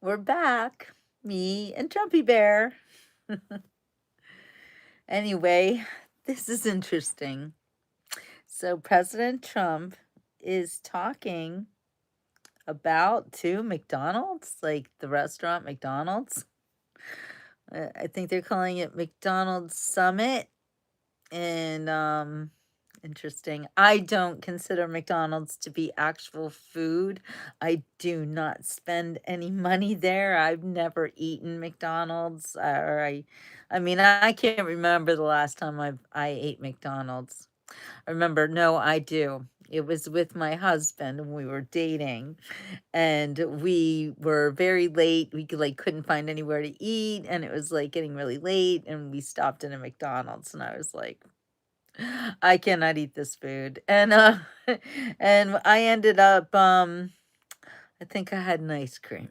We're back, me and Trumpy Bear. Anyway, this is interesting. So, President Trump is talking about to McDonald's, like the restaurant McDonald's. I think they're calling it McDonald's Summit. And interesting. I don't consider McDonald's to be actual food. I do not spend any money there. I've never eaten McDonald's, I mean, I can't remember the last time I ate McDonald's. I remember, no, I do. It was with my husband and we were dating, and we were very late. We like couldn't find anywhere to eat, and it was like getting really late, and we stopped in a McDonald's, and I was like, I cannot eat this food. And and I ended up I think I had an ice cream.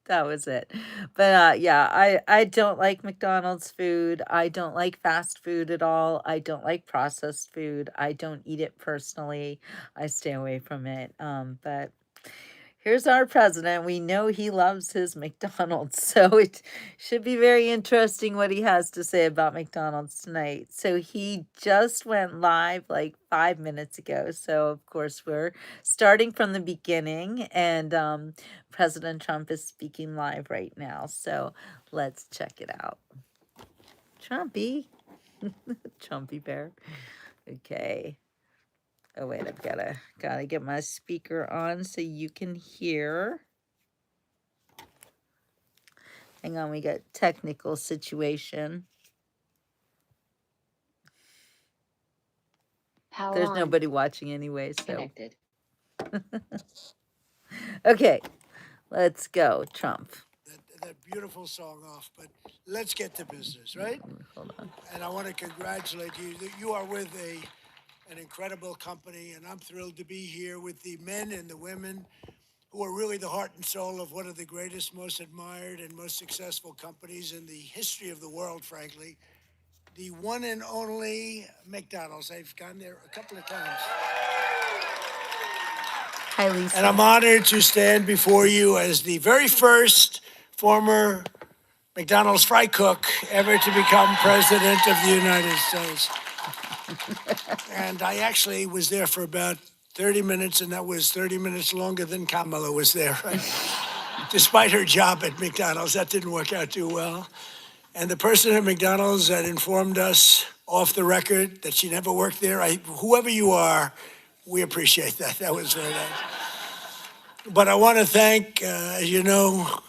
That was it. But yeah, I don't like McDonald's food. I don't like fast food at all. I don't like processed food. I don't eat it personally. I stay away from it. But here's our president. We know he loves his McDonald's, so it should be very interesting what he has to say about McDonald's tonight. So he just went live like 5 minutes ago. So of course we're starting from the beginning, and President Trump is speaking live right now. So let's check it out. Trumpy, Trumpy Bear. Okay. Oh wait, I've gotta get my speaker on so you can hear. Hang on, we got technical situation. Power There's on. nobody watching anyway, so. Connected. Okay, let's go, Trump. That beautiful song off, but let's get to business, right? Hold on. And I want to congratulate you. You are with an incredible company, and I'm thrilled to be here with the men and the women who are really the heart and soul of one of the greatest, most admired, and most successful companies in the history of the world, frankly. The one and only McDonald's. I've gone there a couple of times. Hi, Lisa. And I'm honored to stand before you as the very first former McDonald's fry cook ever to become president of the United States. And I actually was there for about 30 minutes, and that was 30 minutes longer than Kamala was there. Despite her job at McDonald's, that didn't work out too well. And the person at McDonald's that informed us off the record that she never worked there, whoever you are, we appreciate that. That was very nice. But I want to thank, you know,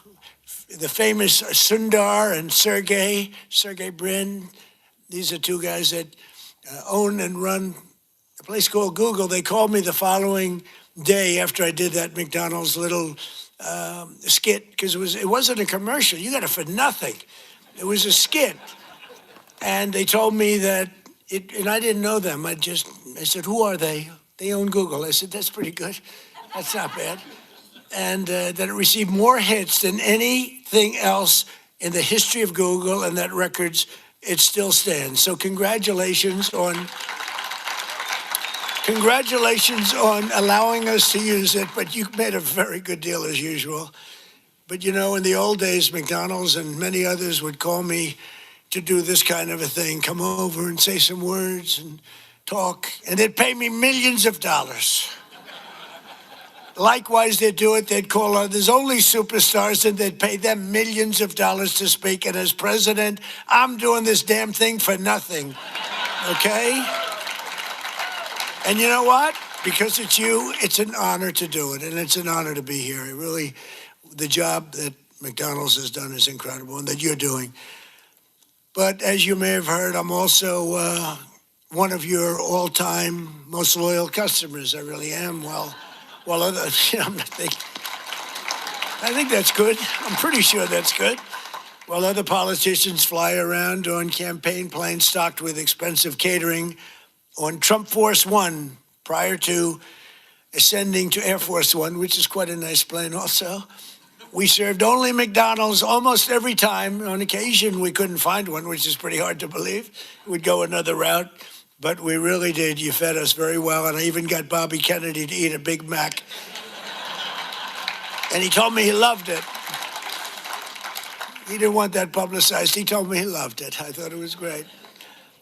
the famous Sundar and Sergey Brin. These are two guys that own and run a place called Google. They called me the following day after I did that McDonald's little skit, because it wasn't a commercial. You got it for nothing. It was a skit. And they told me that, and I didn't know them. I said, who are they? They own Google. I said, that's pretty good. That's not bad. And that it received more hits than anything else in the history of Google, and that records, it still stands. So congratulations on allowing us to use it, but you made a very good deal as usual. But you know, in the old days, McDonald's and many others would call me to do this kind of a thing, come over and say some words and talk, and they'd pay me millions of dollars. Likewise, they'd do it, they'd call others, only superstars, and they'd pay them millions of dollars to speak. And as president, I'm doing this damn thing for nothing, okay? And you know what? Because it's you, it's an honor to do it, and it's an honor to be here. It really, the job that McDonald's has done is incredible, and that you're doing. But as you may have heard, I'm also one of your all-time most loyal customers. I really am. Well, other, you know, I think that's good. I'm pretty sure that's good. While other politicians fly around on campaign planes stocked with expensive catering, on Trump Force One, prior to ascending to Air Force One, which is quite a nice plane also, we served only McDonald's almost every time. On occasion, we couldn't find one, which is pretty hard to believe. We'd go another route, but we really did. You fed us very well, and I even got Bobby Kennedy to eat a Big Mac. And he told me he loved it. He didn't want that publicized. He told me he loved it. I thought it was great.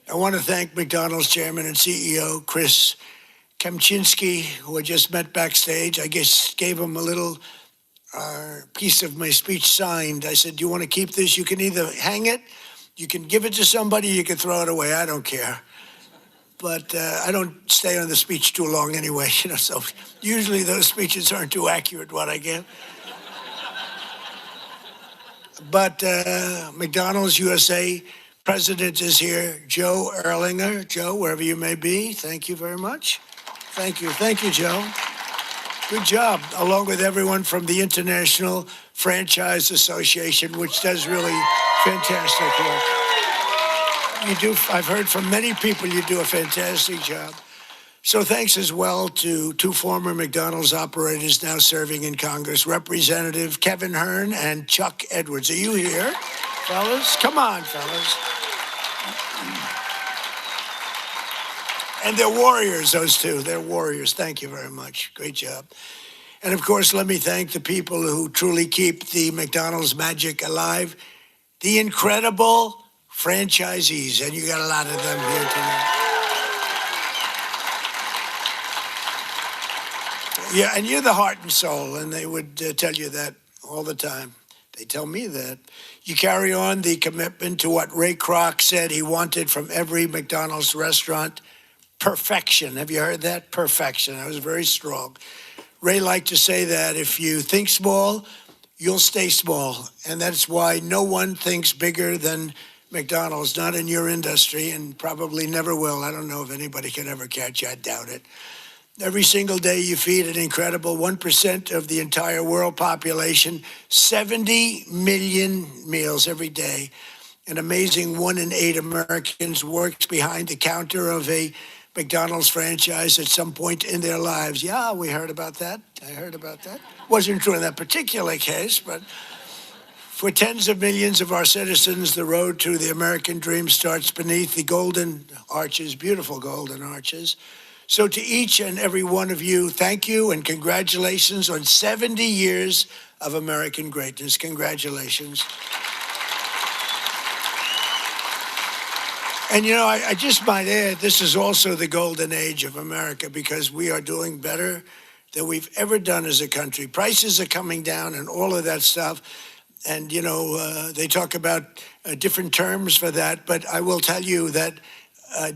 I want to thank McDonald's chairman and CEO, Chris Kempczinski, who I just met backstage. I guess gave him a little piece of my speech signed. I said, do you want to keep this? You can either hang it, you can give it to somebody, you can throw it away. I don't care. But I don't stay on the speech too long anyway, so usually those speeches aren't too accurate, what I give. But McDonald's USA president is here, Joe Erlinger. Joe, wherever you may be, thank you very much. Thank you. Thank you, Joe. Good job, along with everyone from the International Franchise Association, which does really fantastic work. You do, I've heard from many people you do a fantastic job. So thanks as well to two former McDonald's operators now serving in Congress, Representative Kevin Hern and Chuck Edwards. Are you here, fellas? Come on, fellas. And they're warriors, those two. They're warriors. Thank you very much. Great job. And of course, let me thank the people who truly keep the McDonald's magic alive, the incredible franchisees, and you got a lot of them here tonight. Yeah, and you're the heart and soul, and they would tell you that all the time. They tell me that. You carry on the commitment to what Ray Kroc said he wanted from every McDonald's restaurant, perfection. Have you heard that? Perfection. That was very strong. Ray liked to say that if you think small, you'll stay small. And that's why no one thinks bigger than McDonald's, not in your industry, and probably never will. I don't know if anybody can ever catch you. I doubt it. Every single day you feed an incredible 1% of the entire world population, 70 million meals every day. An amazing 1 in 8 Americans works behind the counter of a McDonald's franchise at some point in their lives. Yeah, we heard about that. I heard about that. Wasn't true in that particular case, but for tens of millions of our citizens, the road to the American dream starts beneath the golden arches, beautiful golden arches. So to each and every one of you, thank you and congratulations on 70 years of American greatness. Congratulations. And I just might add, this is also the golden age of America because we are doing better than we've ever done as a country. Prices are coming down and all of that stuff. And, they talk about different terms for that, but I will tell you that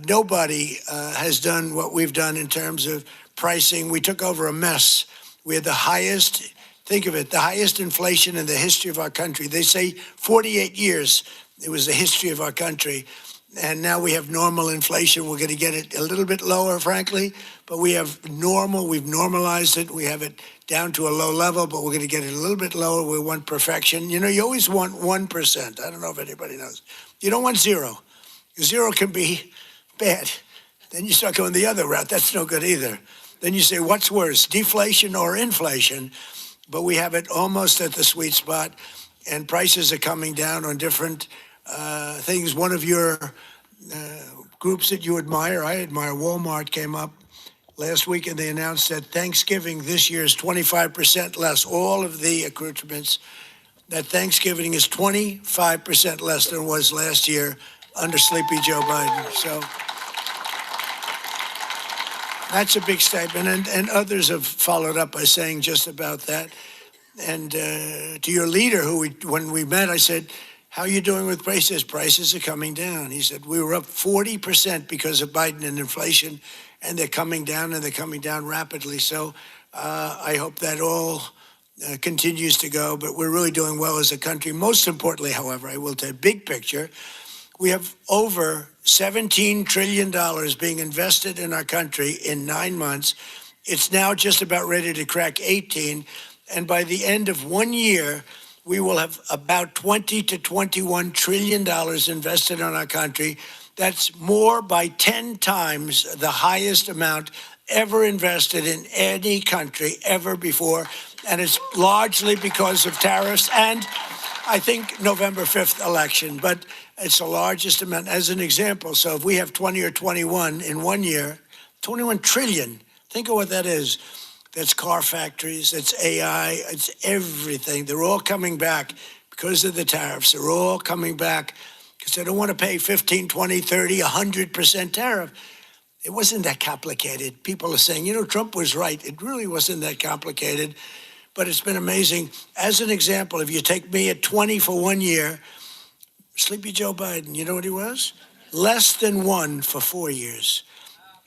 nobody has done what we've done in terms of pricing. We took over a mess. We had the highest, think of it, the highest inflation in the history of our country. They say 48 years it was the history of our country. And now we have normal inflation. We're going to get it a little bit lower, frankly, but we have normal. We've normalized it. We have it down to a low level, but we're going to get it a little bit lower. We want perfection. You always want 1%. I don't know if anybody knows. You don't want zero. Zero can be bad. Then you start going the other route. That's no good either. Then you say, what's worse, deflation or inflation? But we have it almost at the sweet spot, and prices are coming down on different things. One of your groups that you admire, I admire, Walmart, came up last week and they announced that Thanksgiving this year is 25% less. All of the accoutrements, that Thanksgiving is 25% less than it was last year under Sleepy Joe Biden. So that's a big statement. And others have followed up by saying just about that. And to your leader, when we met, I said, how are you doing with prices? Prices are coming down. He said, we were up 40% because of Biden and inflation, and they're coming down, and they're coming down rapidly. So I hope that all continues to go, but we're really doing well as a country. Most importantly, however, I will tell you, big picture, we have over $17 trillion being invested in our country in 9 months. It's now just about ready to crack 18, and by the end of 1 year, we will have about $20 to $21 trillion invested in our country. That's more by 10 times the highest amount ever invested in any country ever before. And it's largely because of tariffs and I think November 5th election. But it's the largest amount as an example. So if we have 20 or 21 in 1 year, 21 trillion, think of what that is. That's car factories, that's AI, it's everything. They're all coming back because of the tariffs. They're all coming back because they don't want to pay 15, 20, 30, 100% tariff. It wasn't that complicated. People are saying, Trump was right. It really wasn't that complicated, but it's been amazing. As an example, if you take me at 20 for 1 year, Sleepy Joe Biden, you know what he was? Less than 1 for 4 years.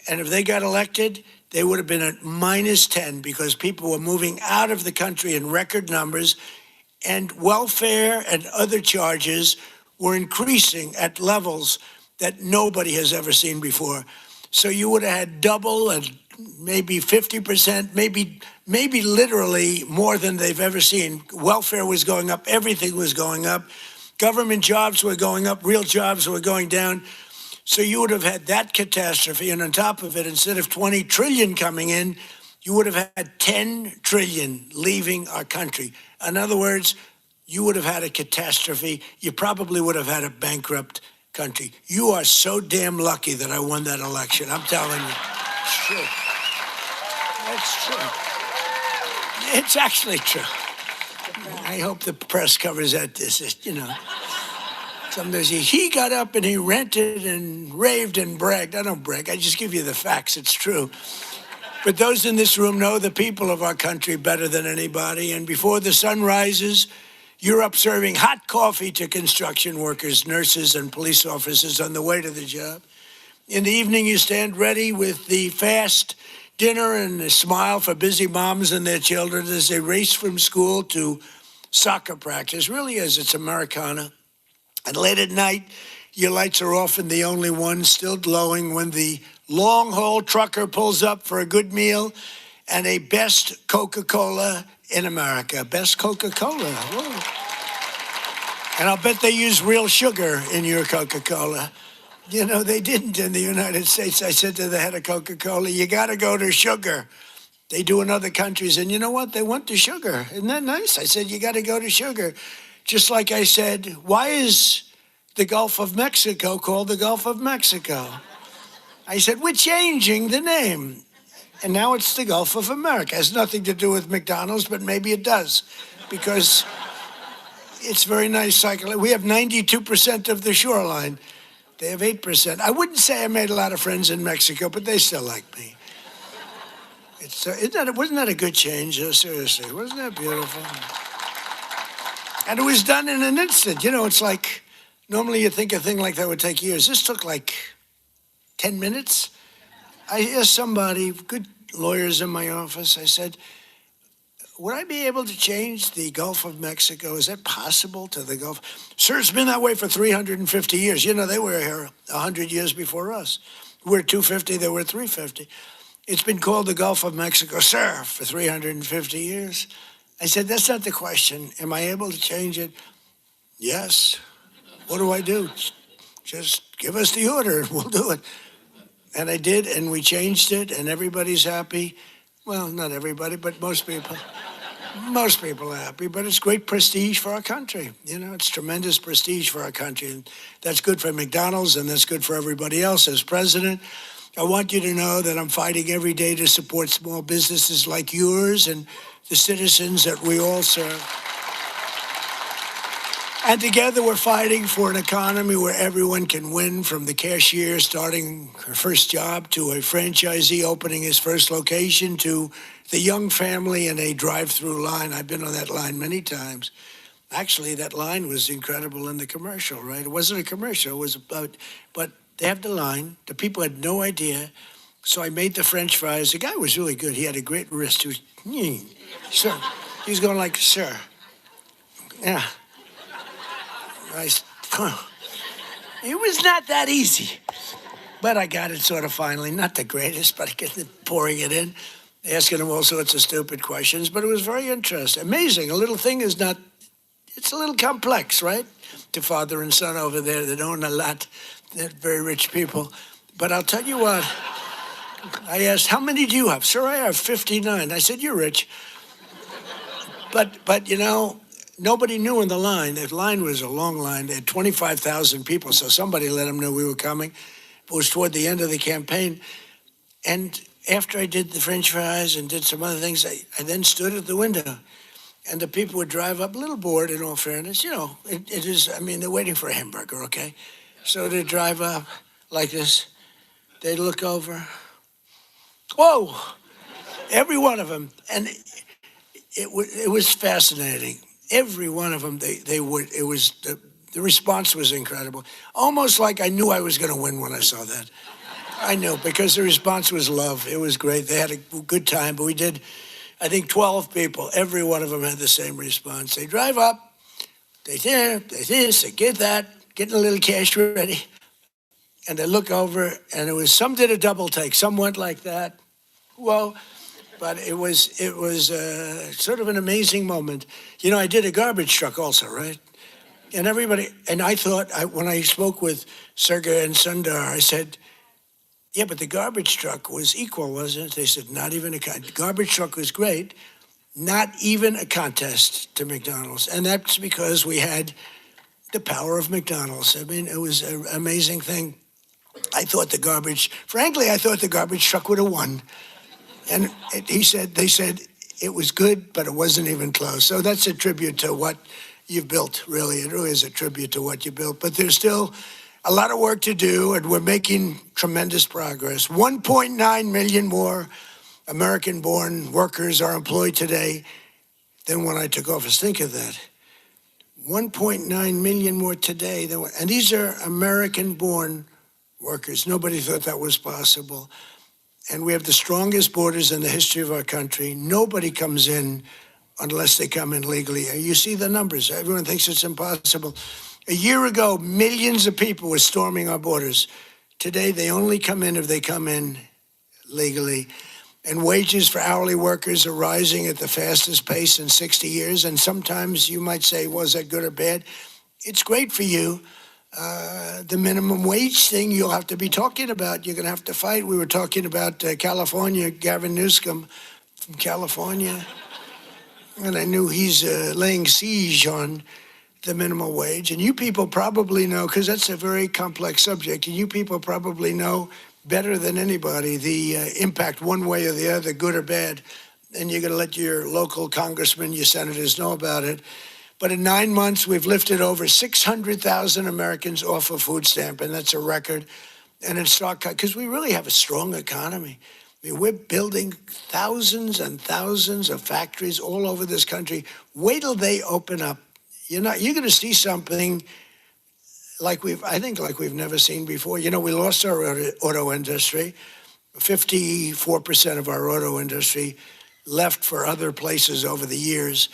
And if they got elected, they would have been at -10 because people were moving out of the country in record numbers, and welfare and other charges were increasing at levels that nobody has ever seen before. So you would have had double and maybe 50%, maybe literally more than they've ever seen. Welfare was going up, everything was going up. Government jobs were going up, real jobs were going down. So you would have had that catastrophe, and on top of it, instead of 20 trillion coming in, you would have had 10 trillion leaving our country. In other words, you would have had a catastrophe. You probably would have had a bankrupt country. You are so damn lucky that I won that election. I'm telling you. It's true. It's true. It's actually true. I hope the press covers that. Sometimes he got up and he ranted and raved and bragged. I don't brag. I just give you the facts. It's true. But those in this room know the people of our country better than anybody. And before the sun rises, you're up serving hot coffee to construction workers, nurses, and police officers on the way to the job. In the evening, you stand ready with the fast dinner and a smile for busy moms and their children as they race from school to soccer practice. Really is. It's Americana. And late at night, your lights are off and the only one still glowing when the long-haul trucker pulls up for a good meal and a best Coca-Cola in America. Best Coca-Cola. Whoa. And I'll bet they use real sugar in your Coca-Cola. They didn't in the United States. I said to the head of Coca-Cola, you got to go to sugar. They do in other countries. And you know what? They went to sugar. Isn't that nice? I said, you got to go to sugar. Just like I said, why is the Gulf of Mexico called the Gulf of Mexico? I said, we're changing the name. And now it's the Gulf of America. It has nothing to do with McDonald's, but maybe it does. Because it's very nice cycle. We have 92% of the shoreline. They have 8%. I wouldn't say I made a lot of friends in Mexico, but they still like me. Wasn't that a good change? Seriously, wasn't that beautiful? And it was done in an instant. It's like, normally you think a thing like that would take years. This took like 10 minutes. I asked somebody, good lawyers in my office, I said, would I be able to change the Gulf of Mexico? Is that possible to the Gulf? Sir, it's been that way for 350 years. They were here 100 years before us. We're 250, they were 350. It's been called the Gulf of Mexico, sir, for 350 years. I said, that's not the question. Am I able to change it? Yes. What do I do? Just give us the order and we'll do it. And I did, and we changed it, and everybody's happy. Well, not everybody, but most people. Most people are happy, but it's great prestige for our country. It's tremendous prestige for our country. And that's good for McDonald's, and that's good for everybody else. As president, I want you to know that I'm fighting every day to support small businesses like yours and the citizens that we all serve. And together we're fighting for an economy where everyone can win, from the cashier starting her first job to a franchisee opening his first location to the young family in a drive-through line. I've been on that line many times. Actually, that line was incredible in the commercial, right? It wasn't a commercial, it was about, but they have the line. The people had no idea. So I made the French fries. The guy was really good. He had a great wrist. He was, sir. He was going like, sir. Yeah. It was not that easy, but I got it sort of finally. Not the greatest, but I get pouring it in, asking him all sorts of stupid questions, but it was very interesting. Amazing. A little thing is not, it's a little complex, right? To father and son over there that own a lot. They're very rich people. But I'll tell you what, I asked, how many do you have? Sir, I have 59. I said, you're rich. But nobody knew in the line. That line was a long line. They had 25,000 people, so somebody let them know we were coming. It was toward the end of the campaign. And after I did the French fries and did some other things, I then stood at the window, and the people would drive up, a little bored, in all fairness. It is, I mean, they're waiting for a hamburger, okay? So they drive up like this. They look over. Whoa! Every one of them. And it was fascinating. Every one of them, they would, it was, the response was incredible. Almost like I knew I was going to win when I saw that. I knew, because the response was love. It was great. They had a good time, but we did, I think, 12 people. Every one of them had the same response. They drive up, they this, they get that, getting a little cash ready, and they look over, and it was, some did a double take, some went like that. Whoa. But it was sort of an amazing moment. I did a garbage truck also, right? And everybody, and I thought, when I spoke with Sergey and Sundar, I said, yeah, but the garbage truck was equal, wasn't it? They said, not even the garbage truck was great, not even a contest to McDonald's. And that's because we had the power of McDonald's. I mean, it was an amazing thing. Frankly, I thought the garbage truck would have won. And they said it was good, but it wasn't even close. So that's a tribute to what you've built, really. It really is a tribute to what you built. But there's still a lot of work to do, and we're making tremendous progress. 1.9 million more American-born workers are employed today than when I took office. Think of that. 1.9 million more today and these are American-born workers. Nobody thought that was possible. And we have the strongest borders in the history of our country. Nobody comes in unless they come in legally. You see the numbers. Everyone thinks it's impossible. A year ago, millions of people were storming our borders. Today, they only come in if they come in legally. And wages for hourly workers are rising at the fastest pace in 60 years. And sometimes you might say, was that good or bad? It's great for you. The minimum wage thing you'll have to be talking about. You're going to have to fight. We were talking about California, Gavin Newsom from California. And I knew he's laying siege on the minimum wage. And you people probably know, because that's a very complex subject, and you people probably know better than anybody the impact one way or the other, good or bad. And you're going to let your local congressmen, your senators know about it. But in 9 months, we've lifted over 600,000 Americans off a food stamp, and that's a record. And in stark, because we really have a strong economy. I mean, we're building thousands and thousands of factories all over this country. Wait till they open up. You're going to see something like we've never seen before. We lost our auto industry. 54% of our auto industry left for other places over the years.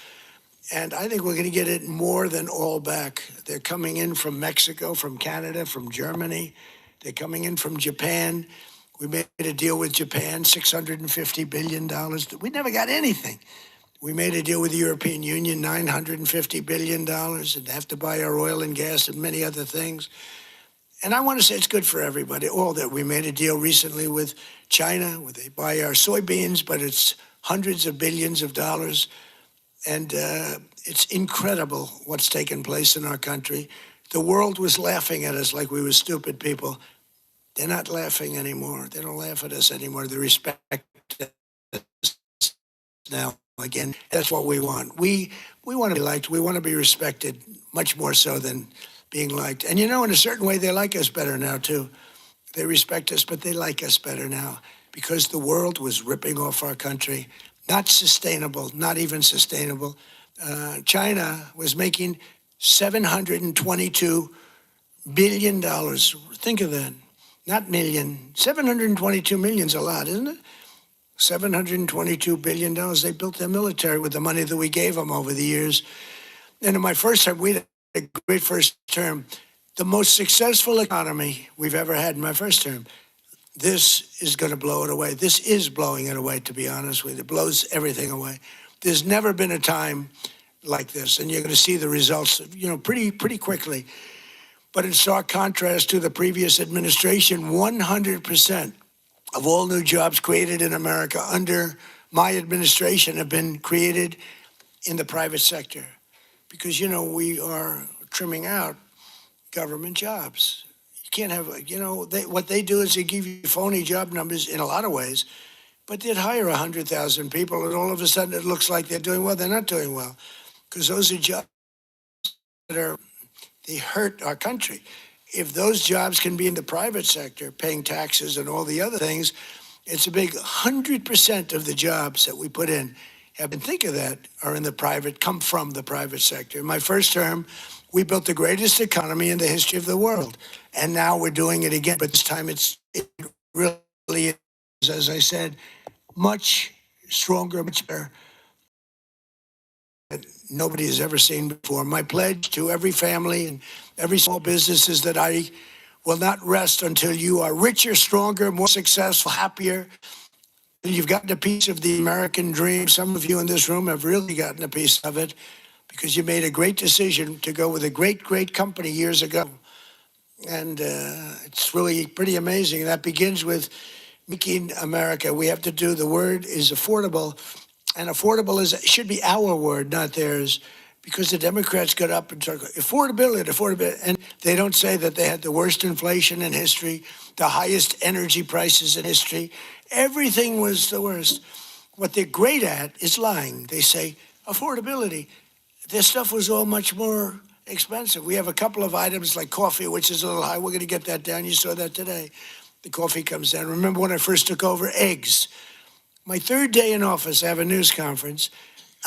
And I think we're going to get it more than all back. They're coming in from Mexico, from Canada, from Germany. They're coming in from Japan. We made a deal with Japan, $650 billion. We never got anything. We made a deal with the European Union, $950 billion, and they have to buy our oil and gas and many other things. And I want to say it's good for everybody. All that. We made a deal recently with China, where they buy our soybeans, but it's hundreds of billions of dollars. And it's incredible what's taken place in our country. The world was laughing at us like we were stupid people. They're not laughing anymore. They don't laugh at us anymore. They respect us now. Again, that's what we want. We want to be liked. We want to be respected much more so than being liked. And in a certain way, they like us better now, too. They respect us, but they like us better now because the world was ripping off our country. Not sustainable, not even sustainable. China was making $722 billion. Think of that. Not million. 722 million's a lot, isn't it? $722 billion. They built their military with the money that we gave them over the years. And in my first term, we had a great first term. The most successful economy we've ever had in my first term. This is going to blow it away. This is blowing it away, to be honest with you. It blows everything away. There's never been a time like this, and you're going to see the results, pretty quickly. But in stark contrast to the previous administration, 100% of all new jobs created in America under my administration have been created in the private sector. Because, we are trimming out government jobs. You can't have, what they do is they give you phony job numbers in a lot of ways. but they'd hire 100,000 people, and all of a sudden it looks like they're doing well. They're not doing well, because those are jobs they hurt our country. If those jobs can be in the private sector, paying taxes and all the other things, it's a big 100% of the jobs that we put in have been, think of that, are in the private, come from the private sector. In my first term, we built the greatest economy in the history of the world. And now we're doing it again. But this time it really is, as I said, much stronger, much better that nobody has ever seen before. My pledge to every family and every small business is that I will not rest until you are richer, stronger, more successful, happier. You've gotten a piece of the American dream. Some of you in this room have really gotten a piece of it because you made a great decision to go with a great, great company years ago. And it's really pretty amazing. That begins with making America. We have to do, the word is affordable. And affordable should be our word, not theirs, because the Democrats got up and talked affordability, and they don't say that they had the worst inflation in history, the highest energy prices in history. Everything was the worst. What they're great at is lying. They say affordability. Their stuff was all much more expensive. We have a couple of items like coffee, which is a little high. We're going to get that down. You saw that today. The coffee comes down. Remember when I first took over? Eggs. My third day in office, I have a news conference,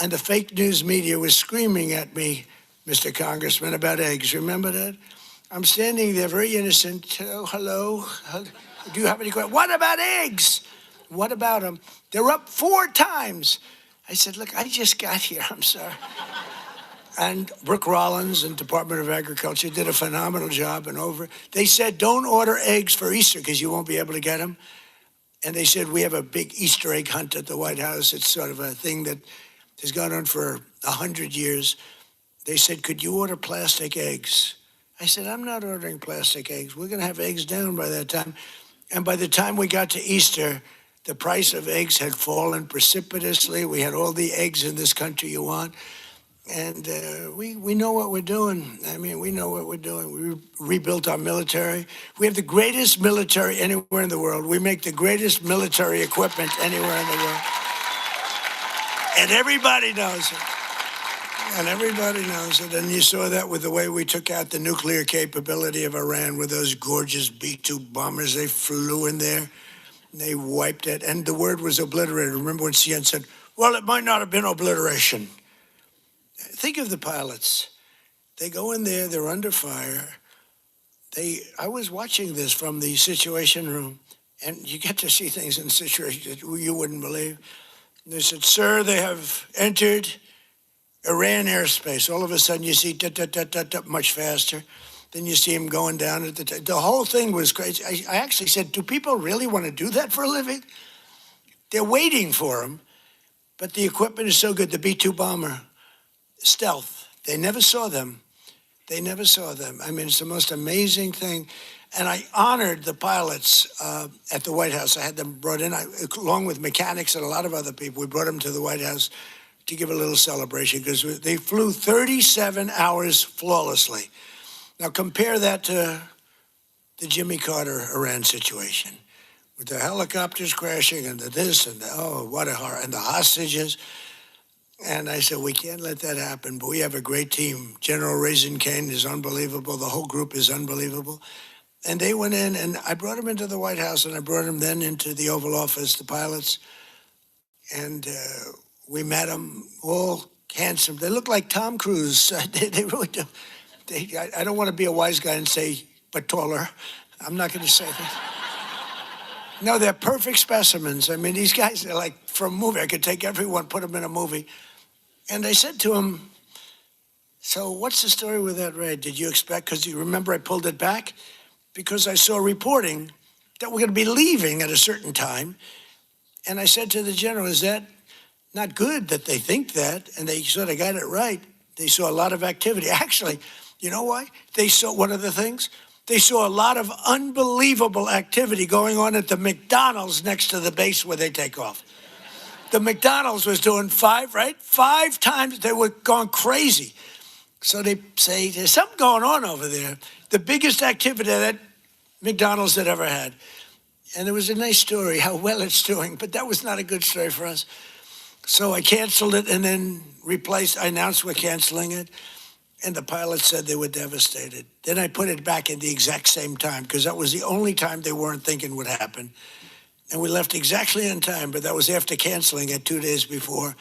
and the fake news media was screaming at me, Mr. Congressman, about eggs. Remember that? I'm standing there very innocent. Oh, hello. Do you have any questions? What about eggs? What about them? They're up 4 times. I said, look, I just got here. I'm sorry. And Brooke Rollins and Department of Agriculture did a phenomenal job. And they said, don't order eggs for Easter because you won't be able to get them. And they said, we have a big Easter egg hunt at the White House. It's sort of a thing that has gone on for 100 years. They said, could you order plastic eggs? I said, I'm not ordering plastic eggs. We're going to have eggs down by that time. And by the time we got to Easter, the price of eggs had fallen precipitously. We had all the eggs in this country you want. And we know what we're doing. I mean, we know what we're doing. We rebuilt our military. We have the greatest military anywhere in the world. We make the greatest military equipment anywhere in the world. And everybody knows it. And everybody knows it. And you saw that with the way we took out the nuclear capability of Iran with those gorgeous B-2 bombers. They flew in there. And they wiped it. And the word was obliterated. Remember when CNN said, well, it might not have been obliteration. Think of the pilots. They go in there, they're under fire. I was watching this from the Situation Room, and you get to see things in situations that you wouldn't believe. And they said, sir, they have entered Iran airspace. All of a sudden you see much faster. Then you see him going down at the whole thing was crazy. I actually said, do people really want to do that for a living? They're waiting for him, but the equipment is so good. The B-2 bomber, stealth. They never saw them. They never saw them. I mean, it's the most amazing thing. And I honored the pilots at the White House. I had them brought in, along with mechanics and a lot of other people. We brought them to the White House to give a little celebration because they flew 37 hours flawlessly. Now compare that to the Jimmy Carter Iran situation with the helicopters crashing and the this and the, oh, what a horror, and the hostages. And I said, we can't let that happen, but we have a great team. General Raisin Kane is unbelievable. The whole group is unbelievable. And they went in, and I brought them into the White House, and I brought them then into the Oval Office, the pilots. And we met them, all handsome. They look like Tom Cruise. They really do. I don't want to be a wise guy and say, but taller. I'm not going to say that. No, they're perfect specimens. I mean, these guys are like from a movie. I could take everyone, put them in a movie. And I said to him, so what's the story with that raid? Did you expect, because you remember I pulled it back? Because I saw reporting that we're going to be leaving at a certain time. And I said to the general, is that not good that they think that? And they sort of got it right. They saw a lot of activity. Actually, you know why? They saw one of the things. They saw a lot of unbelievable activity going on at the McDonald's next to the base where they take off. The McDonald's was doing 5 times. They were going crazy. So they say, there's something going on over there. The biggest activity that McDonald's had ever had. And it was a nice story how well it's doing, but that was not a good story for us. So I canceled it and then I announced we're canceling it. And the pilots said they were devastated. Then I put it back at the exact same time because that was the only time they weren't thinking would happen. And we left exactly on time, but that was after canceling it 2 days before.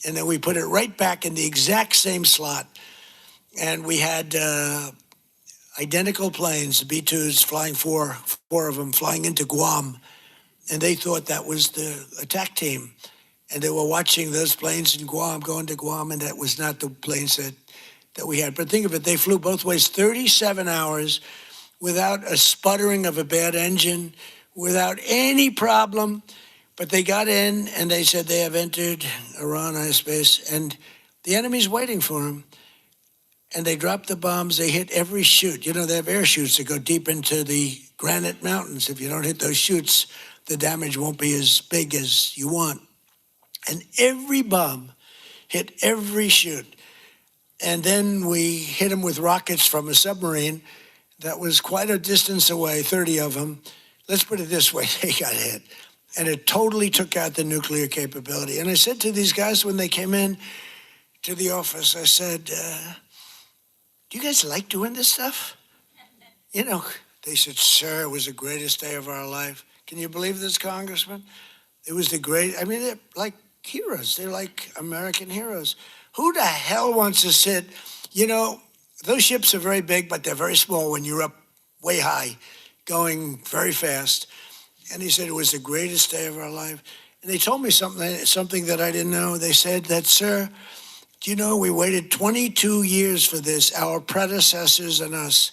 And then we put it right back in the exact same slot. And we had identical planes, the B-2s, flying four of them, flying into Guam. And they thought that was the attack team. And they were watching those planes in Guam, going to Guam, and that was not the planes that we had. But think of it, they flew both ways 37 hours without a sputtering of a bad engine, without any problem. But they got in and they said they have entered Iran airspace and the enemy's waiting for them. And they dropped the bombs. They hit every chute. You know, they have air chutes that go deep into the granite mountains. If you don't hit those chutes, the damage won't be as big as you want. And every bomb hit every chute. And then we hit them with rockets from a submarine that was quite a distance away, 30 of them. Let's put it this way, they got hit. And it totally took out the nuclear capability. And I said to these guys when they came in to the office, I said, do you guys like doing this stuff? You know, they said, sir, it was the greatest day of our life. Can you believe this, Congressman? It was they're like heroes. They're like American heroes. Who the hell wants to sit? You know, those ships are very big, but they're very small when you're up way high, going very fast. And he said it was the greatest day of our life. And they told me something that I didn't know. They said that, sir, do you know we waited 22 years for this, our predecessors and us.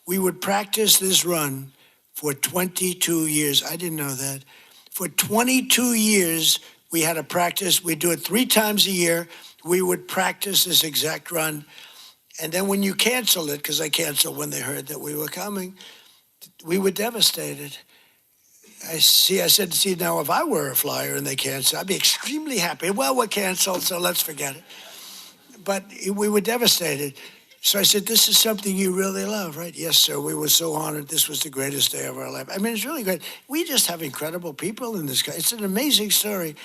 We would practice this run for 22 years. I didn't know that. For 22 years, we had to practice. We'd do it 3 times a year. We would practice this exact run. And then when you canceled it, because I canceled when they heard that we were coming, we were devastated. I said, now, if I were a flyer and they canceled, I'd be extremely happy. Well, we're canceled, so let's forget it. But we were devastated. So I said, this is something you really love, right? Yes, sir. We were so honored. This was the greatest day of our life. I mean, it's really great. We just have incredible people in this country. It's an amazing story.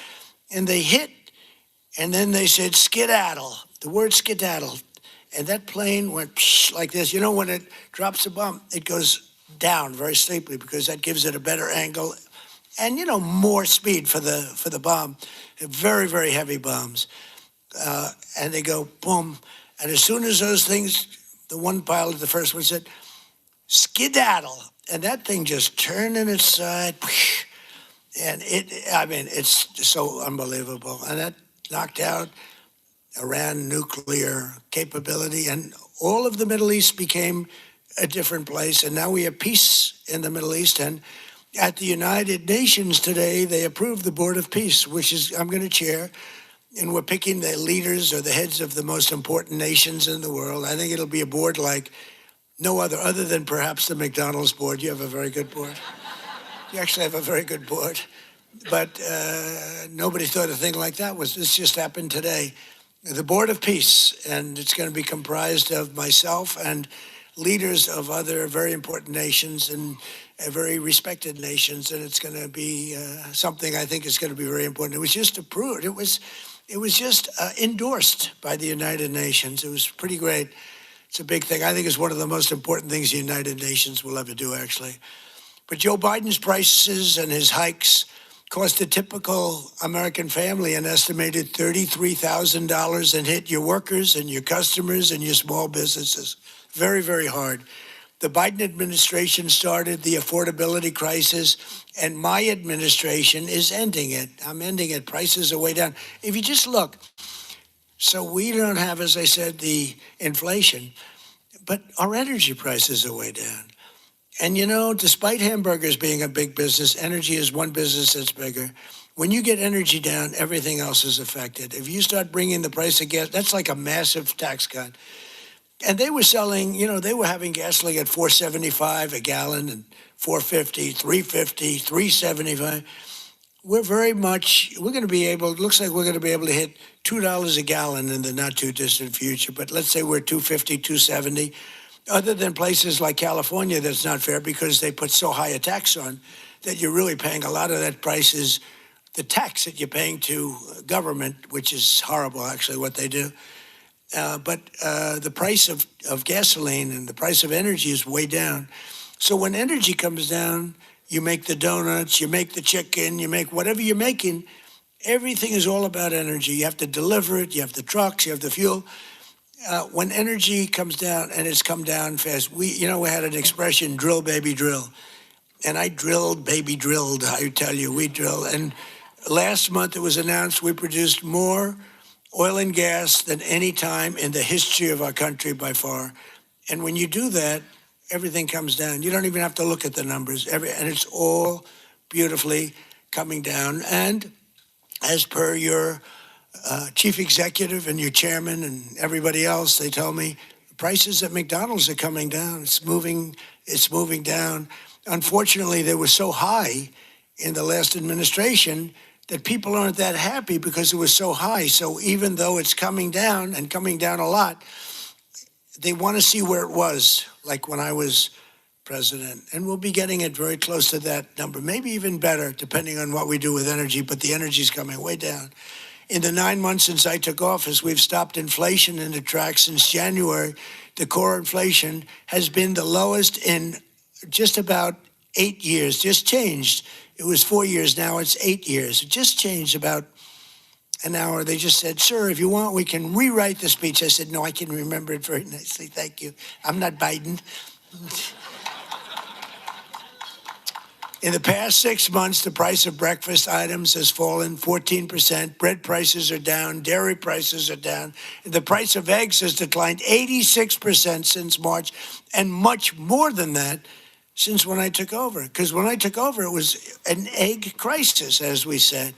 And they hit, and then they said, skedaddle, the word skedaddle. And that plane went psh, like this. You know, when it drops a bomb, it goes down very steeply because that gives it a better angle and, you know, more speed for the bomb. Very, very heavy bombs. And they go, boom. And as soon as those things, the one pilot, the first one said, skedaddle. And that thing just turned on its side. And it's so unbelievable. And that knocked out Iran nuclear capability. And all of the Middle East became a different place. And now we have peace in the Middle East. And at the United Nations today, they approved the Board of Peace, which is I'm going to chair. And we're picking the leaders or the heads of the most important nations in the world. I think it'll be a board like no other than perhaps the McDonald's board. You have a very good board. You actually have a very good board. But nobody thought a thing like that this just happened today. The Board of Peace, and it's going to be comprised of myself and leaders of other very important nations and very respected nations. And it's going to be something I think is going to be very important. It was just approved. It was just endorsed by the United Nations. It was pretty great. It's a big thing. I think it's one of the most important things the United Nations will ever do, actually. But Joe Biden's prices and his hikes cost a typical American family an estimated $33,000 and hit your workers and your customers and your small businesses. Very, very hard. The Biden administration started the affordability crisis, and my administration is ending it. I'm ending it. Prices are way down. If you just look, so we don't have, as I said, the inflation, but our energy prices are way down. And, you know, despite hamburgers being a big business, energy is one business that's bigger. When you get energy down, everything else is affected. If you start bringing the price of gas, that's like a massive tax cut. And they were selling, you know, they were having gasoline at $4.75 a gallon and $4.50, $3.50, $3.75. We're going to be able, it looks like we're going to be able to hit $2 a gallon in the not too distant future. But let's say we're $2.50, $2.70. Other than places like California, that's not fair because they put so high a tax on. that you're really paying. A lot of that price is the tax that you're paying to government, which is horrible, actually, what they do. But the price of gasoline and the price of energy is way down. So when energy comes down, you make the donuts, you make the chicken, you make whatever you're making. Everything is all about energy. You have to deliver it. You have the trucks. You have the fuel. When energy comes down, and it's come down fast, we had an expression, drill, baby, drill. And I drilled, baby, drilled. I tell you, we drill. And last month it was announced we produced more oil and gas than any time in the history of our country by far. And when you do that, everything comes down. You don't even have to look at the numbers. And it's all beautifully coming down. And as per your chief executive and your chairman and everybody else, they tell me the prices at McDonald's are coming down. It's moving down. Unfortunately, they were so high in the last administration that people aren't that happy because it was so high. So even though it's coming down and coming down a lot, they want to see where it was, like when I was president. And we'll be getting it very close to that number, maybe even better, depending on what we do with energy. But the energy is coming way down. In the 9 months since I took office, we've stopped inflation in the tracks since January. The core inflation has been the lowest in just about 8 years, just changed. It was 4 years, now it's 8 years. It just changed about an hour. They just said, sir, if you want, we can rewrite the speech. I said, no, I can remember it very nicely, thank you. I'm not Biden. In the past 6 months, the price of breakfast items has fallen 14%. Bread prices are down. Dairy prices are down. And the price of eggs has declined 86% since March, and much more than that since when I took over. Because when I took over, it was an egg crisis, as we said.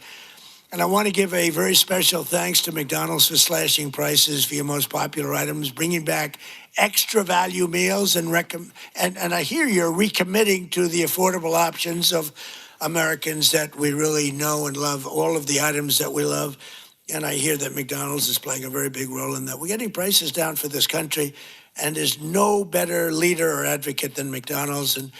And I want to give a very special thanks to McDonald's for slashing prices for your most popular items, bringing back extra value meals, and I hear you're recommitting to the affordable options of Americans that we really know and love, all of the items that we love. And I hear that McDonald's is playing a very big role in that. We're getting prices down for this country, and there's no better leader or advocate than McDonald's. And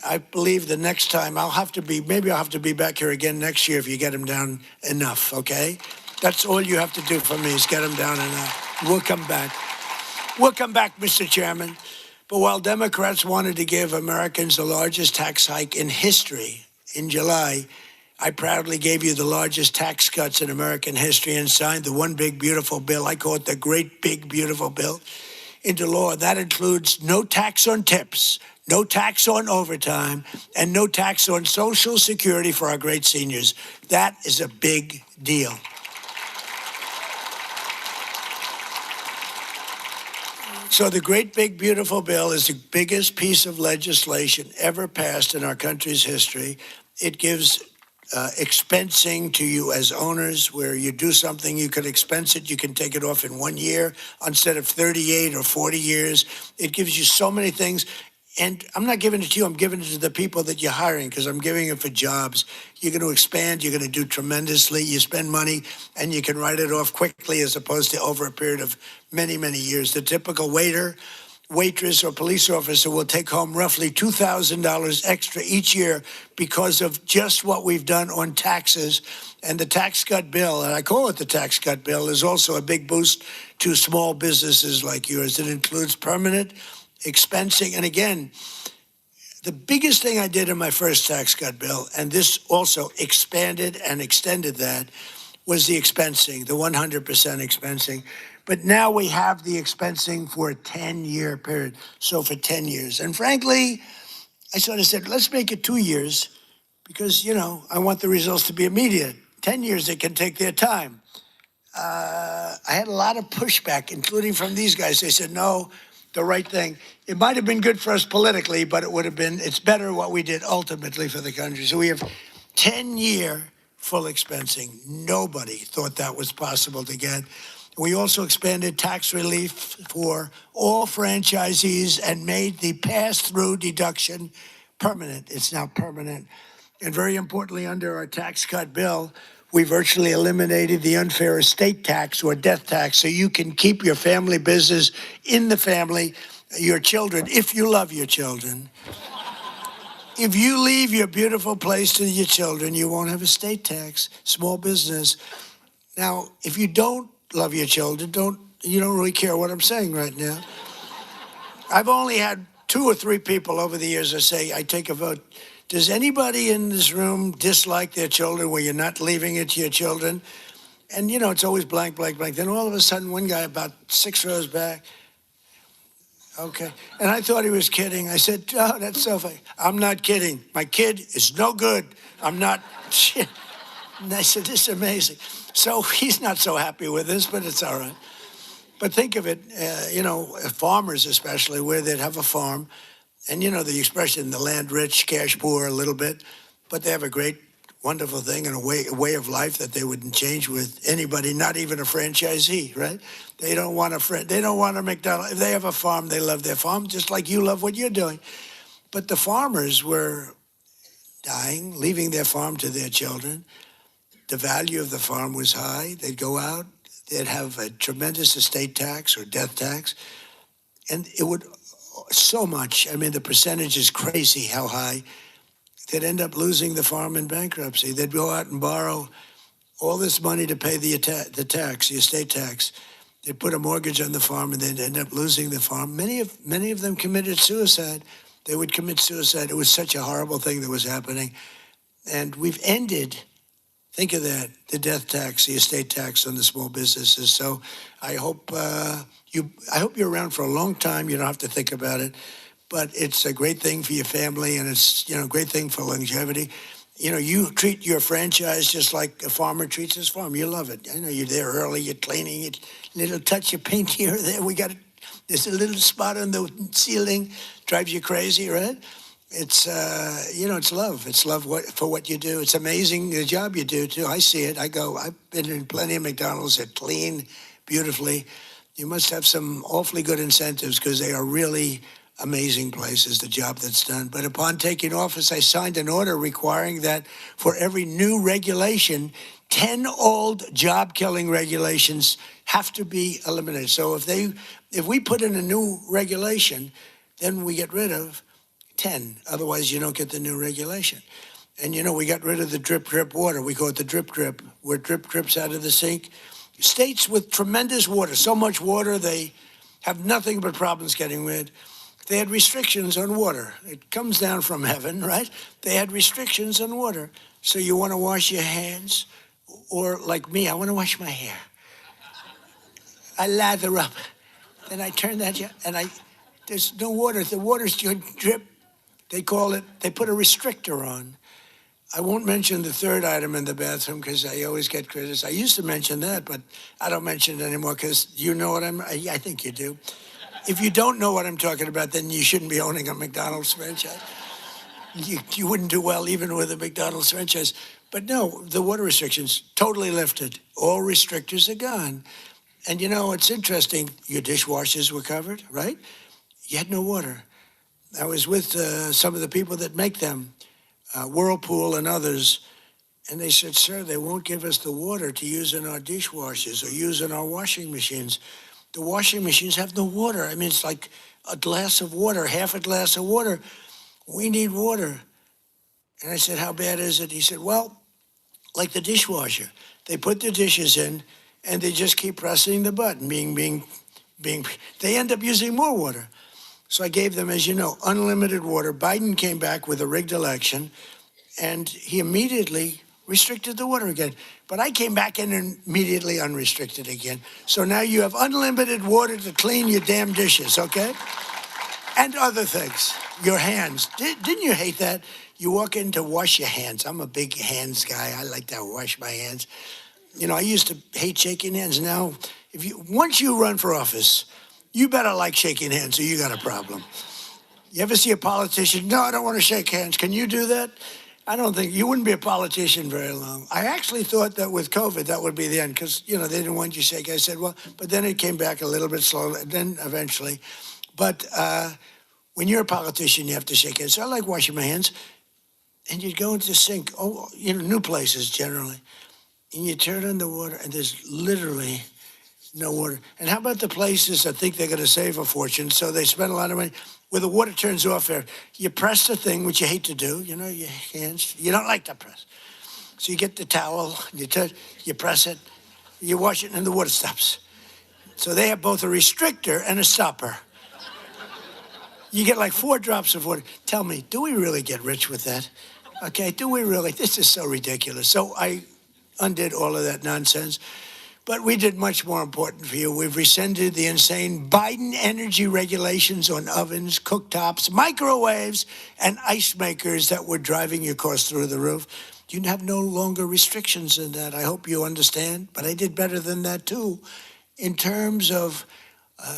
I believe the next time maybe I'll have to be back here again next year if you get them down enough, okay? That's all you have to do for me is get them down enough. We'll come back. We'll come back, Mr. Chairman. But while Democrats wanted to give Americans the largest tax hike in history in July, I proudly gave you the largest tax cuts in American history and signed the one big beautiful bill. I call it the great big beautiful bill into law. That includes no tax on tips, no tax on overtime, and no tax on Social Security for our great seniors. That is a big deal. So the great big beautiful bill is the biggest piece of legislation ever passed in our country's history. It gives expensing to you as owners, where you do something, you can expense it, you can take it off in 1 year instead of 38 or 40 years. It gives you so many things. And I'm not giving it to you, I'm giving it to the people that you're hiring, because I'm giving it for jobs. You're going to expand, you're going to do tremendously. You spend money and you can write it off quickly as opposed to over a period of many, many years. The typical waiter, waitress, or police officer will take home roughly $2,000 extra each year because of just what we've done on taxes. And the tax cut bill, and I call it the tax cut bill, is also a big boost to small businesses like yours. It includes permanent expensing. And again, the biggest thing I did in my first tax cut bill, and this also expanded and extended that, was the expensing, the 100% expensing. But now we have the expensing for a 10-year period. So for 10 years. And frankly, I sort of said, let's make it 2 years because, I want the results to be immediate. 10 years, they can take their time. I had a lot of pushback, including from these guys. They said, no, the right thing. It might have been good for us politically, but it's better what we did ultimately for the country. So we have 10-year full expensing. Nobody thought that was possible to get. We also expanded tax relief for all franchisees and made the pass-through deduction permanent. It's now permanent. And very importantly, under our tax cut bill, we virtually eliminated the unfair estate tax or death tax, so you can keep your family business in the family, your children, if you love your children. If you leave your beautiful place to your children, you won't have estate tax, small business. Now, if you don't love your children, you don't really care what I'm saying right now. I've only had 2 or 3 people over the years that say, I take a vote. Does anybody in this room dislike their children where you're not leaving it to your children? And, it's always blank, blank, blank. Then all of a sudden, one guy about 6 rows back, okay. And I thought he was kidding. I said, oh, that's so funny. I'm not kidding. My kid is no good. I'm not. And I said, this is amazing. So he's not so happy with this, but it's all right. But think of it, farmers especially, where they'd have a farm, and the expression, the land rich, cash poor a little bit, but they have a great, wonderful thing and a way of life that they wouldn't change with anybody, not even a franchisee, right? They don't want a McDonald's. If they have a farm, they love their farm, just like you love what you're doing. But the farmers were dying, leaving their farm to their children. The value of the farm was high. They'd go out, they'd have a tremendous estate tax or death tax, and it would so much. I mean, the percentage is crazy how high. They'd end up losing the farm in bankruptcy. They'd go out and borrow all this money to pay the tax, the estate tax. They'd put a mortgage on the farm, and they'd end up losing the farm. Many of them committed suicide. They would commit suicide. It was such a horrible thing that was happening, and we've ended. Think of that, the death tax, the estate tax on the small businesses. So I hope you're around for a long time. You don't have to think about it, but it's a great thing for your family, and it's a great thing for longevity. You treat your franchise just like a farmer treats his farm. You love it. I know you're there early, you're cleaning it, little touch of paint here or there. There's a little spot on the ceiling, drives you crazy, right? It's it's love. It's love for what you do. It's amazing the job you do too. I see it. I've been in plenty of McDonald's that clean beautifully. You must have some awfully good incentives because they are really amazing places, the job that's done. But upon taking office, I signed an order requiring that for every new regulation, 10 old job-killing regulations have to be eliminated. So if we put in a new regulation, then we get rid of 10. Otherwise, you don't get the new regulation. And, we got rid of the drip, drip water. We call it the drip, drip, where drip drips out of the sink. States with tremendous water, so much water, they have nothing but problems getting rid. They had restrictions on water. It comes down from heaven, right? They had restrictions on water. So you want to wash your hands, or like me, I want to wash my hair. I lather up. Then I turn that, and there's no water. The water's drip. They put a restrictor on. I won't mention the third item in the bathroom because I always get criticized. I used to mention that, but I don't mention it anymore because you know what I think you do. If you don't know what I'm talking about, then you shouldn't be owning a McDonald's franchise. You wouldn't do well even with a McDonald's franchise. But no, the water restrictions totally lifted. All restrictors are gone. And it's interesting. Your dishwashers were covered, right? You had no water. I was with some of the people that make them, Whirlpool and others, and they said, sir, they won't give us the water to use in our dishwashers or use in our washing machines. The washing machines have no water. I mean, it's like a glass of water, half a glass of water. We need water. And I said, how bad is it? He said, well, like the dishwasher. They put the dishes in, and they just keep pressing the button, they end up using more water. So I gave them, as you know, unlimited water. Biden came back with a rigged election, and he immediately restricted the water again. But I came back in and immediately unrestricted again. So now you have unlimited water to clean your damn dishes, okay? And other things. Your hands. Didn't you hate that? You walk in to wash your hands. I'm a big hands guy. I like to wash my hands. I used to hate shaking hands. Now, once you run for office, you better like shaking hands or you got a problem. You ever see a politician? No, I don't want to shake hands. Can you do that? I don't think you wouldn't be a politician very long. I actually thought that with COVID, that would be the end because, they didn't want you to shake. I said, well, but then it came back a little bit slowly, then eventually. But when you're a politician, you have to shake hands. So I like washing my hands. And you'd go into the sink, new places generally, and you turn on the water, and there's literally no water. And how about the places that think they're going to save a fortune, so they spend a lot of money where the water turns off there? You press the thing, which you hate to do, you know, your hands, you don't like to press. So you get the towel, you press it, you wash it, and the water stops. So they have both a restrictor and a stopper. You get like 4 drops of water. Tell me, do we really get rich with that? Okay, do we really? This is so ridiculous. So I undid all of that nonsense. But we did much more important for you. We've rescinded the insane Biden energy regulations on ovens, cooktops, microwaves, and ice makers that were driving your costs through the roof. You have no longer restrictions in that. I hope you understand. But I did better than that, too. In terms of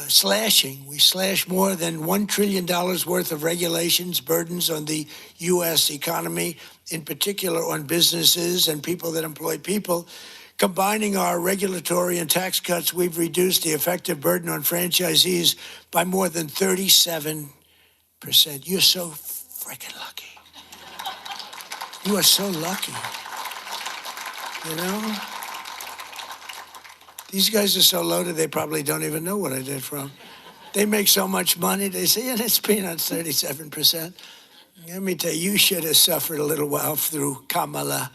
slashing, we slashed more than $1 trillion worth of regulations, burdens on the U.S. economy, in particular on businesses and people that employ people. Combining our regulatory and tax cuts, we've reduced the effective burden on franchisees by more than 37%. You're so freaking lucky. You are so lucky. You know? These guys are so loaded, they probably don't even know what I did for them. They make so much money, they say, and it's peanuts, 37%. Let me tell you, you should have suffered a little while through Kamala.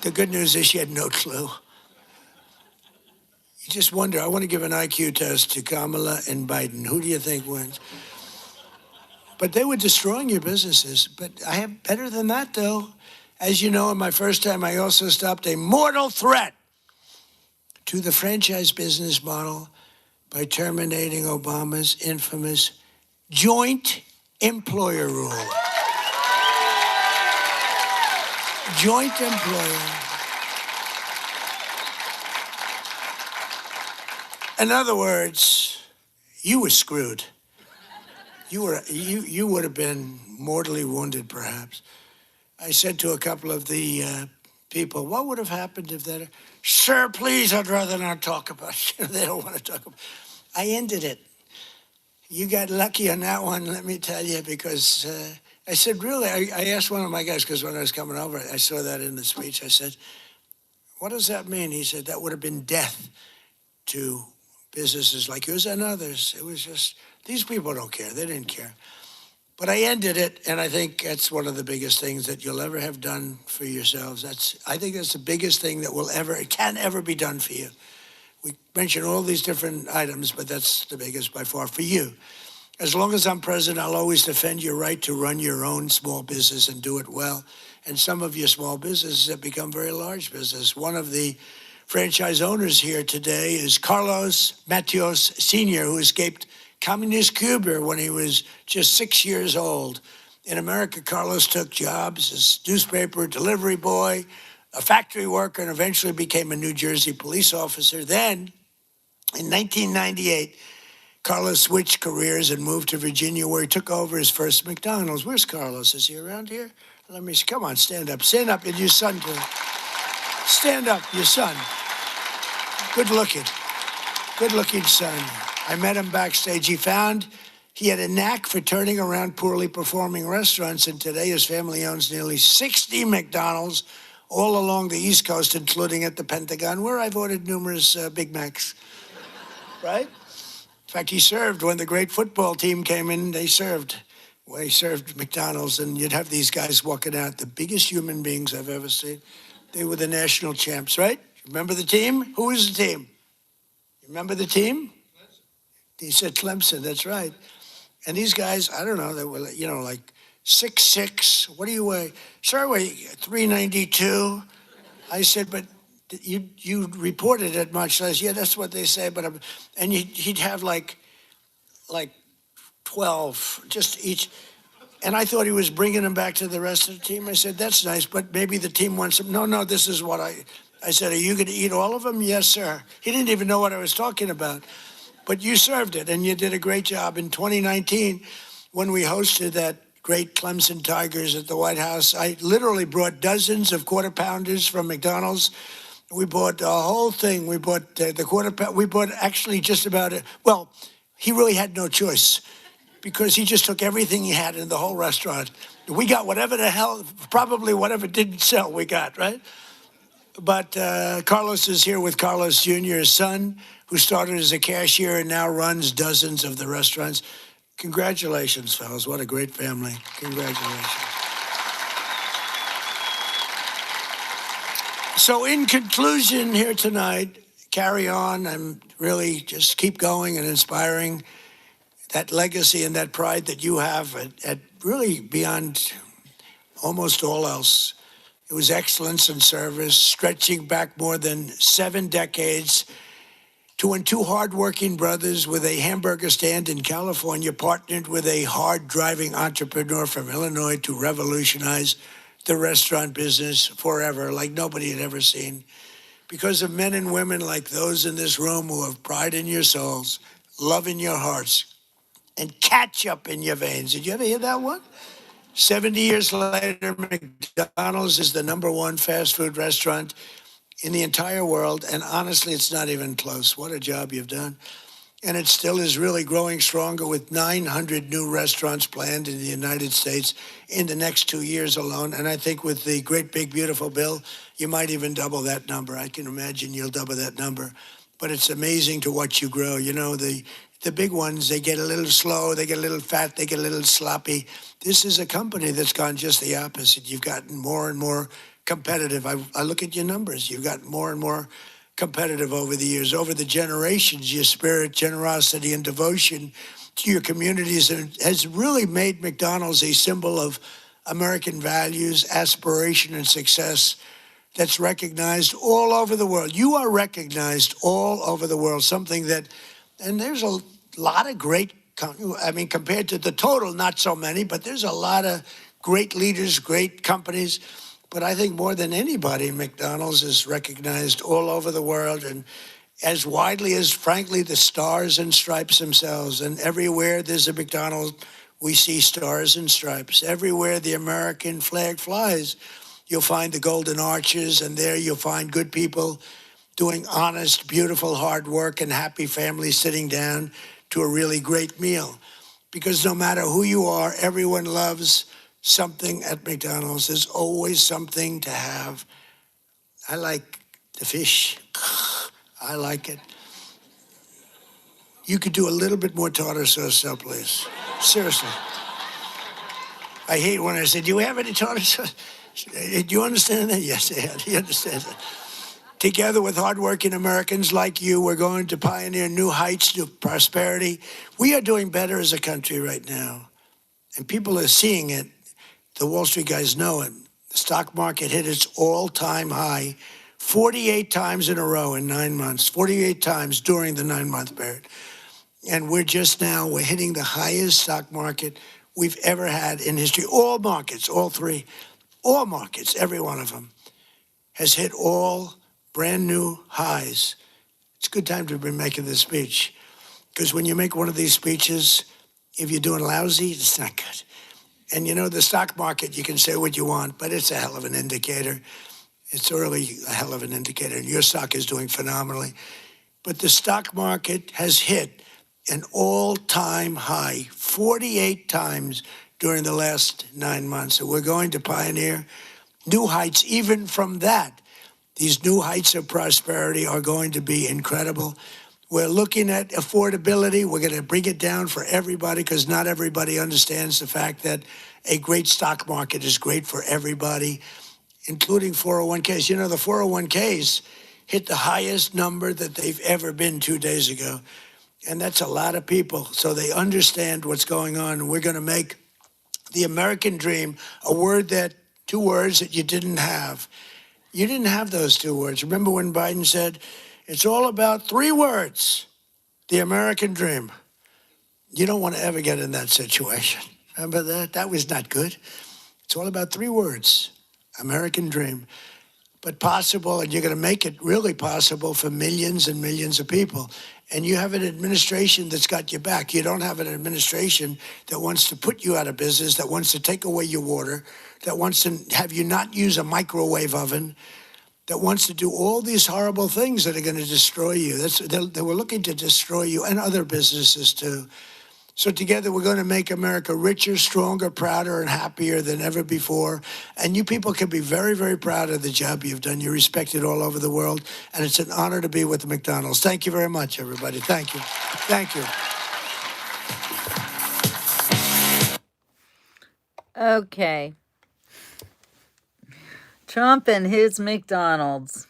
The good news is she had no clue. You just wonder, I want to give an IQ test to Kamala and Biden. Who do you think wins? But they were destroying your businesses. But I have better than that, though. As you know, in my first time, I also stopped a mortal threat to the franchise business model by terminating Obama's infamous joint employer rule. Joint employer. In other words, you were screwed. You would have been mortally wounded, perhaps. I said to a couple of the people, what would have happened if that? Sir, please, I'd rather not talk about it. They don't want to talk about it. I ended it. You got lucky on that one, let me tell you, because I said, really, I asked one of my guys, because when I was coming over, I saw that in the speech. I said, what does that mean? He said, that would have been death to businesses like yours and others. It was just, these people don't care. They didn't care. But I ended it, and I think that's one of the biggest things that you'll ever have done for yourselves. I think that's the biggest thing that can ever be done for you. We mentioned all these different items, but that's the biggest by far for you. As long as I'm president, I'll always defend your right to run your own small business and do it well. And some of your small businesses have become very large business. One of the franchise owners here today is Carlos Matios Sr., who escaped communist Cuba when he was just 6 years old. In America, Carlos took jobs as newspaper delivery boy, a factory worker, and eventually became a New Jersey police officer. Then, in 1998, Carlos switched careers and moved to Virginia, where he took over his first McDonald's. Where's Carlos? Is he around here? Let me see. Come on, stand up. Stand up, and your son too. Stand up, your son. Good looking son. I met him backstage. He had a knack for turning around poorly performing restaurants, and today his family owns nearly 60 McDonald's all along the East Coast, including at the Pentagon, where I've ordered numerous Big Macs, right? In fact, he served when the great football team came in. He served McDonald's, and you'd have these guys walking out, the biggest human beings I've ever seen. They were the national champs, right? Remember the team? Who was the team? You remember the team? He said Clemson, that's right. And these guys, I don't know, they were, like 6'6". What do you weigh? Sir, I weigh 392. I said, but you reported it much less. Yeah, that's what they say. But and he'd have like 12, just each. And I thought he was bringing them back to the rest of the team. I said, that's nice, but maybe the team wants them. No, this is what I said, are you going to eat all of them? Yes, sir. He didn't even know what I was talking about. But you served it, and you did a great job. In 2019, when we hosted that great Clemson Tigers at the White House, I literally brought dozens of quarter pounders from McDonald's. We bought the whole thing. We bought the quarter pound. We bought actually just about it. Well, he really had no choice because he just took everything he had in the whole restaurant. We got whatever the hell, probably whatever didn't sell, we got, right? But Carlos is here with Carlos Jr., his son, who started as a cashier and now runs dozens of the restaurants. Congratulations, fellas. What a great family. Congratulations. So in conclusion here tonight, carry on and really just keep going and inspiring that legacy and that pride that you have at really beyond almost all else. It was excellence in service, stretching back more than 7 decades to when two hardworking brothers with a hamburger stand in California partnered with a hard-driving entrepreneur from Illinois to revolutionize the restaurant business forever, like nobody had ever seen. Because of men and women like those in this room who have pride in your souls, love in your hearts, and ketchup in your veins. Did you ever hear that one? 70 years later, McDonald's is the #1 fast food restaurant in the entire world, and honestly, it's not even close. What a job you've done. And it still is really growing stronger with 900 new restaurants planned in the United States in the next 2 years alone. And I think with the great, big, beautiful bill, you might even double that number. I can imagine you'll double that number. But it's amazing to watch you grow. You know, the big ones, they get a little slow, they get a little fat, they get a little sloppy. This is a company that's gone just the opposite. You've gotten more and more competitive. I look at your numbers. You've gotten more and more competitive over the years, over the generations. Your spirit, generosity, and devotion to your communities has really made McDonald's a symbol of American values, aspiration, and success that's recognized all over the world. You are recognized all over the world, something that, and there's a lot of great, I mean, compared to the total, not so many, but there's a lot of great leaders, great companies. But I think more than anybody, McDonald's is recognized all over the world and as widely as, frankly, the stars and stripes themselves. And everywhere there's a McDonald's, we see stars and stripes. Everywhere the American flag flies, you'll find the golden arches, and there you'll find good people doing honest, beautiful, hard work, and happy families sitting down to a really great meal. Because no matter who you are, everyone loves something at McDonald's. There's always something to have. I like the fish. I like it. You could do a little bit more tartar sauce, though, please. Seriously. I hate when I say, do you have any tartar sauce? Do you understand that? Yes, I do. You understand that? Together with hardworking Americans like you, we're going to pioneer new heights of prosperity. We are doing better as a country right now, and people are seeing it. The Wall Street guys know it. The stock market hit its all-time high 48 times in a row in 9 months, 48 times during the 9-month period. And we're hitting the highest stock market we've ever had in history. All markets, all three, all markets, every one of them has hit all brand new highs. It's a good time to be making this speech, because when you make one of these speeches, if you're doing lousy, it's not good. And you know, the stock market, you can say what you want, but it's a hell of an indicator. It's really a hell of an indicator, and your stock is doing phenomenally. But the stock market has hit an all-time high 48 times during the last 9 months. So we're going to pioneer new heights even from that. These new heights of prosperity are going to be incredible. We're looking at affordability. We're going to bring it down for everybody, because not everybody understands the fact that a great stock market is great for everybody, including 401ks. You know, the 401ks hit the highest number that they've ever been 2 days ago. And that's a lot of people. So they understand what's going on. We're going to make the American dream two words that you didn't have. You didn't have those 2 words. Remember when Biden said, it's all about 3 words, the American dream? You don't want to ever get in that situation. Remember that? That was not good. It's all about 3 words, American dream. But possible, and you're going to make it really possible for millions and millions of people. And you have an administration that's got your back. You don't have an administration that wants to put you out of business, that wants to take away your water, that wants to have you not use a microwave oven, that wants to do all these horrible things that are going to destroy you. They were looking to destroy you and other businesses too. So together we're going to make America richer, stronger, prouder, and happier than ever before. And you people can be very, very proud of the job you've done. You're respected all over the world, and it's an honor to be with the McDonald's. Thank you very much, everybody. Thank you. Thank you. Okay. Trump and his McDonald's.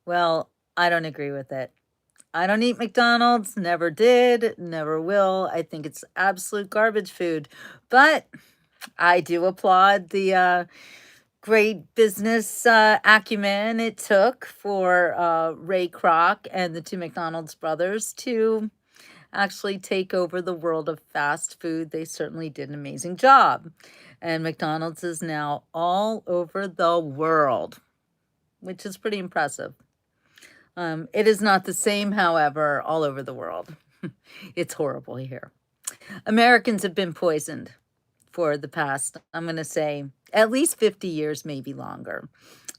Well, I don't agree with it. I don't eat McDonald's, never did, never will. I think it's absolute garbage food. But I do applaud the great business acumen it took for Ray Kroc and the two McDonald's brothers to actually take over the world of fast food. They certainly did an amazing job. And McDonald's is now all over the world, which is pretty impressive. It is not the same, however, all over the world. It's horrible here. Americans have been poisoned for the past, I'm going to say, at least 50 years, maybe longer.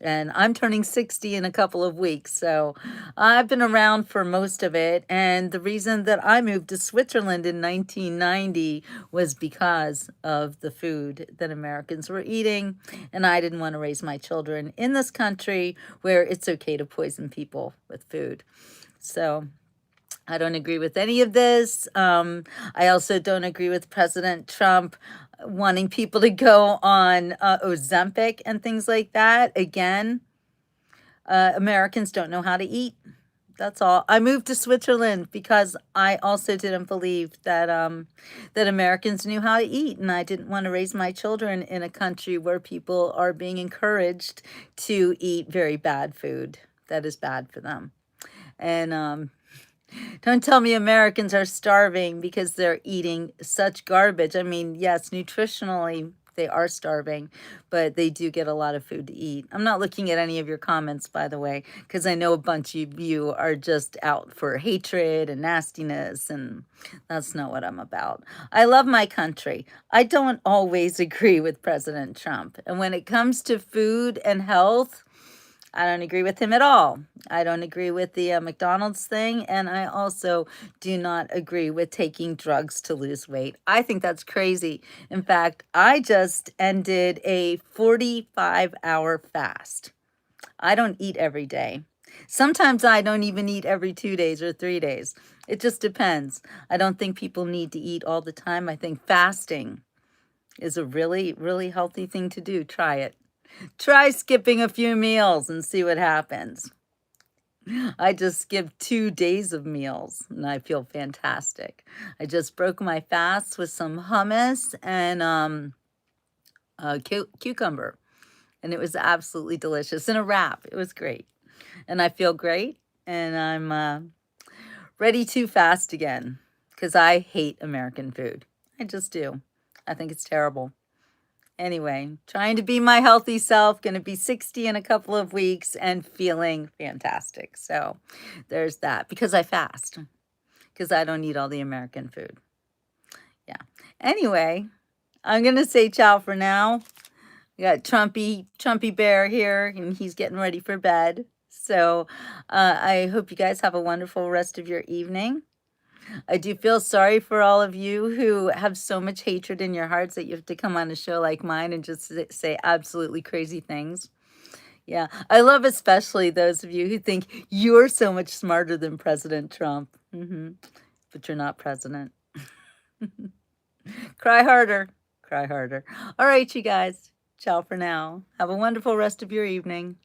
And I'm turning 60 in a couple of weeks, so I've been around for most of it. And the reason that I moved to Switzerland in 1990 was because of the food that Americans were eating. And I didn't want to raise my children in this country where it's okay to poison people with food. So I don't agree with any of this. I also don't agree with President Trump wanting people to go on Ozempic and things like that. Again, Americans don't know how to eat. That's all. I moved to Switzerland because I also didn't believe that that Americans knew how to eat, and I didn't want to raise my children in a country where people are being encouraged to eat very bad food that is bad for them. And don't tell me Americans are starving because they're eating such garbage. I mean, yes, nutritionally, they are starving, but they do get a lot of food to eat. I'm not looking at any of your comments, by the way, because I know a bunch of you are just out for hatred and nastiness, and that's not what I'm about. I love my country. I don't always agree with President Trump. And when it comes to food and health, I don't agree with him at all. I don't agree with the McDonald's thing, and I also do not agree with taking drugs to lose weight. I think that's crazy. In fact, I just ended a 45-hour fast. I don't eat every day. Sometimes I don't even eat every 2 days or 3 days. It just depends. I don't think people need to eat all the time. I think fasting is a really, really healthy thing to do. Try it. Try skipping a few meals and see what happens. I just skipped 2 days of meals and I feel fantastic. I just broke my fast with some hummus and cucumber, and it was absolutely delicious. And a wrap. It was great. And I feel great, and I'm ready to fast again because I hate American food. I just do. I think it's terrible. Anyway, trying to be my healthy self, going to be 60 in a couple of weeks and feeling fantastic. So there's that, because I fast, because I don't eat all the American food. Yeah. Anyway, I'm going to say ciao for now. We got Trumpy Bear here, and he's getting ready for bed. So I hope you guys have a wonderful rest of your evening. I do feel sorry for all of you who have so much hatred in your hearts that you have to come on a show like mine and just say absolutely crazy things. Yeah, I love especially those of you who think you're so much smarter than President Trump. But you're not president. Cry harder. Cry harder. All right, you guys. Ciao for now. Have a wonderful rest of your evening.